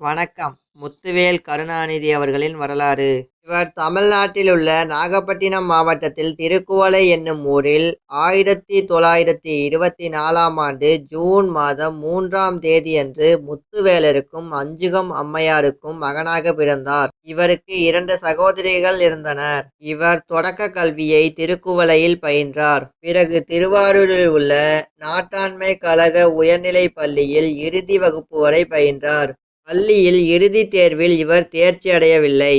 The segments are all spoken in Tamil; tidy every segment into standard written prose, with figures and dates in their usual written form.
வணக்கம். முத்துவேல் கருணாநிதி அவர்களின் வரலாறு. இவர் தமிழ்நாட்டில் உள்ள நாகப்பட்டினம் மாவட்டத்தில் திருக்குவளை என்னும் ஊரில் 1924ஆம் ஆண்டு ஜூன் மாதம் 3ஆம் தேதியன்று முத்துவேலருக்கும் அஞ்சுகம் அம்மையாருக்கும் மகனாக பிறந்தார். இவருக்கு 2 சகோதரிகள் இருந்தனர். இவர் தொடக்க கல்வியை திருக்குவளையில் பயின்றார். பிறகு திருவாரூரில் உள்ள நாட்டாண்மை கழக உயர்நிலைப் பள்ளியில் இறுதி வகுப்பு வரை பயின்றார். பள்ளியில் இறுதித் தேர்வில் இவர் தேர்ச்சி அடையவில்லை.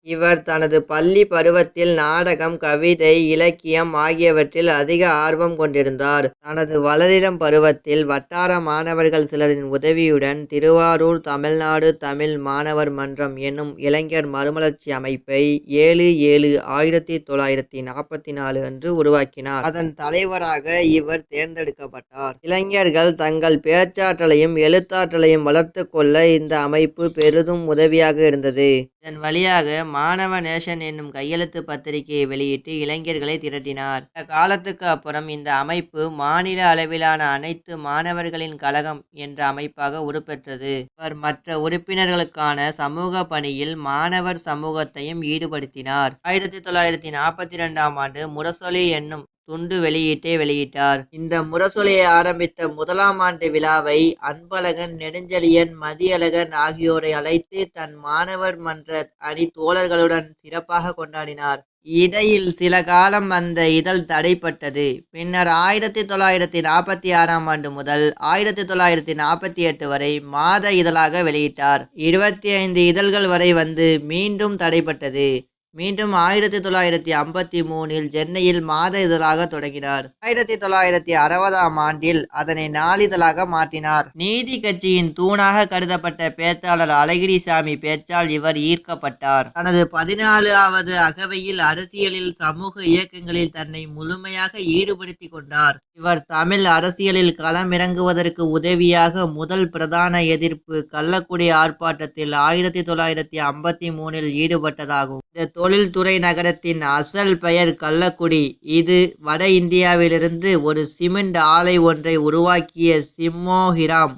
இவர் தனது பள்ளி பருவத்தில் நாடகம், கவிதை, இலக்கியம் ஆகியவற்றில் அதிக ஆர்வம் கொண்டிருந்தார். தனது வளரிளம் பருவத்தில் வட்டார மாணவர்கள் சிலரின் உதவியுடன் திருவாரூர் தமிழ்நாடு தமிழ் மாணவர் மன்றம் என்னும் இளைஞர் மறுமலர்ச்சி அமைப்பை 7/7/1944 அன்று உருவாக்கினார். அதன் தலைவராக இவர் தேர்ந்தெடுக்கப்பட்டார். இளைஞர்கள் தங்கள் பேச்சாற்றலையும் எழுத்தாற்றலையும் வளர்த்து கொள்ள இந்த அமைப்பு பெரிதும் உதவியாக இருந்தது. இதன் வழியாக மாணவ நேசன் என்னும் கையெழுத்து பத்திரிகையை வெளியிட்டு இளைஞர்களை திரட்டினார். இந்த காலத்துக்கு அப்புறம் இந்த அமைப்பு மாநில அளவிலான அனைத்து மாணவர்களின் கழகம் என்ற அமைப்பாக உருப்பெற்றது. இவர் மற்ற உறுப்பினர்களுக்கான சமூக பணியில் மாணவர் சமூகத்தையும் ஈடுபடுத்தினார். 1942ஆம் ஆண்டு முரசொலி என்னும் துண்டு வெளியிட்டார். இந்த முரசொலியை ஆரம்பித்த 1ஆம் ஆண்டு விழாவை அன்பழகன், நெடுஞ்செழியன், மதியழகன் ஆகியோரை அழைத்து தன் மாணவர் மன்ற அணி தோழர்களுடன் சிறப்பாக கொண்டாடினார். இடையில் சில காலம் அந்த இதழ் தடைப்பட்டது. பின்னர் 1946ஆம் ஆண்டு முதல் 1948 வரை மாத இதழாக வெளியிட்டார். 25 இதழ்கள் வரை வந்து மீண்டும் தடைப்பட்டது. மீண்டும் 1953இல் சென்னையில் மாத இதழாக தொடங்கினார். 1960ஆம் ஆண்டில் அதனை நாளிதழாக மாற்றினார். நீதி கட்சியின் தூணாக கருதப்பட்ட பேச்சாளர் அழகிரிசாமி பேச்சால் இவர் ஈர்க்கப்பட்டார். தனது 14வது அகவையில் அரசியலில், சமூக இயக்கங்களில் தன்னை முழுமையாக ஈடுபடுத்தி கொண்டார். இவர் தமிழ் அரசியலில் களமிறங்குவதற்கு உதவியாக முதல் பிரதான எதிர்ப்பு கள்ளக்குடி ஆர்ப்பாட்டத்தில் 1953இல் ஈடுபட்டதாகும். இந்த தொழில்துறை நகரத்தின் அசல் பெயர் கள்ளக்குடி. இது வட இந்தியாவிலிருந்து ஒரு சிமெண்ட் ஆலை ஒன்றை உருவாக்கிய சிம்மோகிராம்,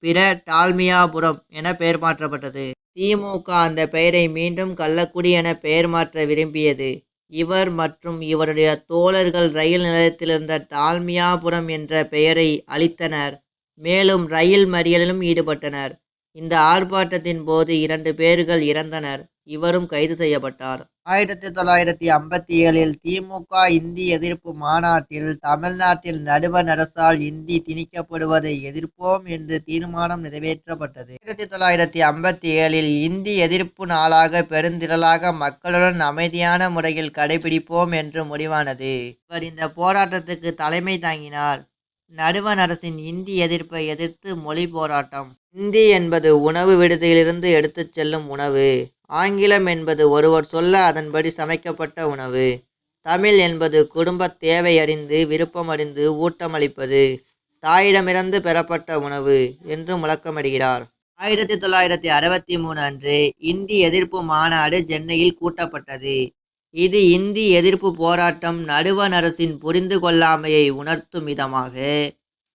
பிற டால்மியாபுரம் என பெயர் மாற்றப்பட்டது. திமுக அந்த பெயரை மீண்டும் கள்ளக்குடி என பெயர் மாற்ற விரும்பியது. இவர் மற்றும் இவருடைய தோழர்கள் ரயில் நிலையத்திலிருந்த டால்மியாபுரம் என்ற பெயரை அளித்தனர். மேலும் ரயில் மறியலிலும் ஈடுபட்டனர். இந்த ஆர்ப்பாட்டத்தின் போது 2 பேர்கள் இறந்தனர். இவரும் கைது செய்யப்பட்டார். 1957இல் திமுக இந்தி எதிர்ப்பு மாநாட்டில் தமிழ்நாட்டில் நடுவண் அரசால் இந்தி திணிக்கப்படுவதை எதிர்ப்போம் என்று தீர்மானம் நிறைவேற்றப்பட்டது. 1957இல் இந்தி எதிர்ப்பு நாளாக பெருந்திரளாக மக்களுடன் அமைதியான முறையில் கடைபிடிப்போம் என்று முடிவானது. இவர் இந்த போராட்டத்துக்கு தலைமை தாங்கினார். நடுவண் அரசின் இந்தி எதிர்ப்பை எதிர்த்து மொழி போராட்டம். இந்தி என்பது உணவு விடுதியிலிருந்து எடுத்துச் செல்லும் உணவு. ஆங்கிலம் என்பது ஒருவர் சொல்ல அதன்படி சமைக்கப்பட்ட உணவு. தமிழ் என்பது குடும்பத் தேவை அறிந்து, விருப்பமறிந்து ஊட்டமளிப்பது, தாயிடமிருந்து பெறப்பட்ட உணவு என்று முழக்கமிடுகிறார். 1963 அன்று இந்தி எதிர்ப்பு மாநாடு சென்னையில் கூட்டப்பட்டது. இது இந்தி எதிர்ப்பு போராட்டம் நடுவண் அரசின் புரிந்து கொள்ளாமையை உணர்த்தும் விதமாக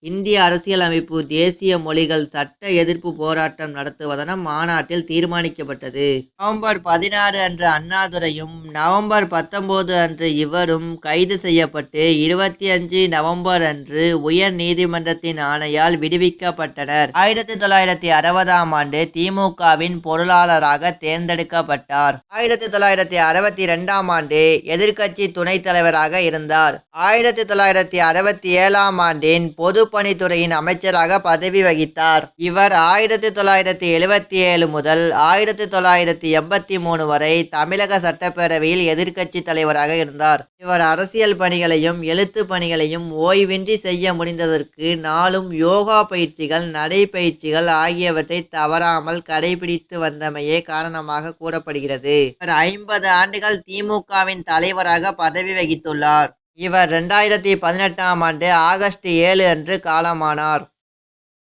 இந்திய அரசியலமைப்பு தேசிய மொழிகள் சட்ட எதிர்ப்பு போராட்டம் நடத்துவதென மாநாட்டில் தீர்மானிக்கப்பட்டது. நவம்பர் 16 அன்று அண்ணாதுரையும், நவம்பர் 19 அன்று இவரும் கைது செய்யப்பட்டு 25 நவம்பர் அன்று உயர் நீதிமன்றத்தின் ஆணையால் விடுவிக்கப்பட்டனர். 1960ஆம் ஆண்டு திமுகவின் பொருளாளராக தேர்ந்தெடுக்கப்பட்டார். 1962ஆம் ஆண்டு எதிர்க்கட்சி துணைத் தலைவராக இருந்தார். 1967ஆம் ஆண்டின் பொதுப்பணித்துறையின் அமைச்சராக பதவி வகித்தார். இவர் 1977 முதல் 1983 வரை தமிழக சட்டப்பேரவையில் எதிர்க்கட்சி தலைவராக இருந்தார். இவர் அரசியல் பணிகளையும் எழுத்து பணிகளையும் ஓய்வின்றி செய்ய முடிந்ததற்கு நாளும் யோகா பயிற்சிகள், நடைப்பயிற்சிகள் ஆகியவற்றை தவறாமல் கடைபிடித்து வந்தமையே காரணமாக கூறப்படுகிறது. இவர் 50 ஆண்டுகள் திமுகவின் தலைவராக பதவி வகித்துள்ளார். இவர் 2018ஆம் ஆண்டு ஆகஸ்ட் 7 அன்று காலமானார்.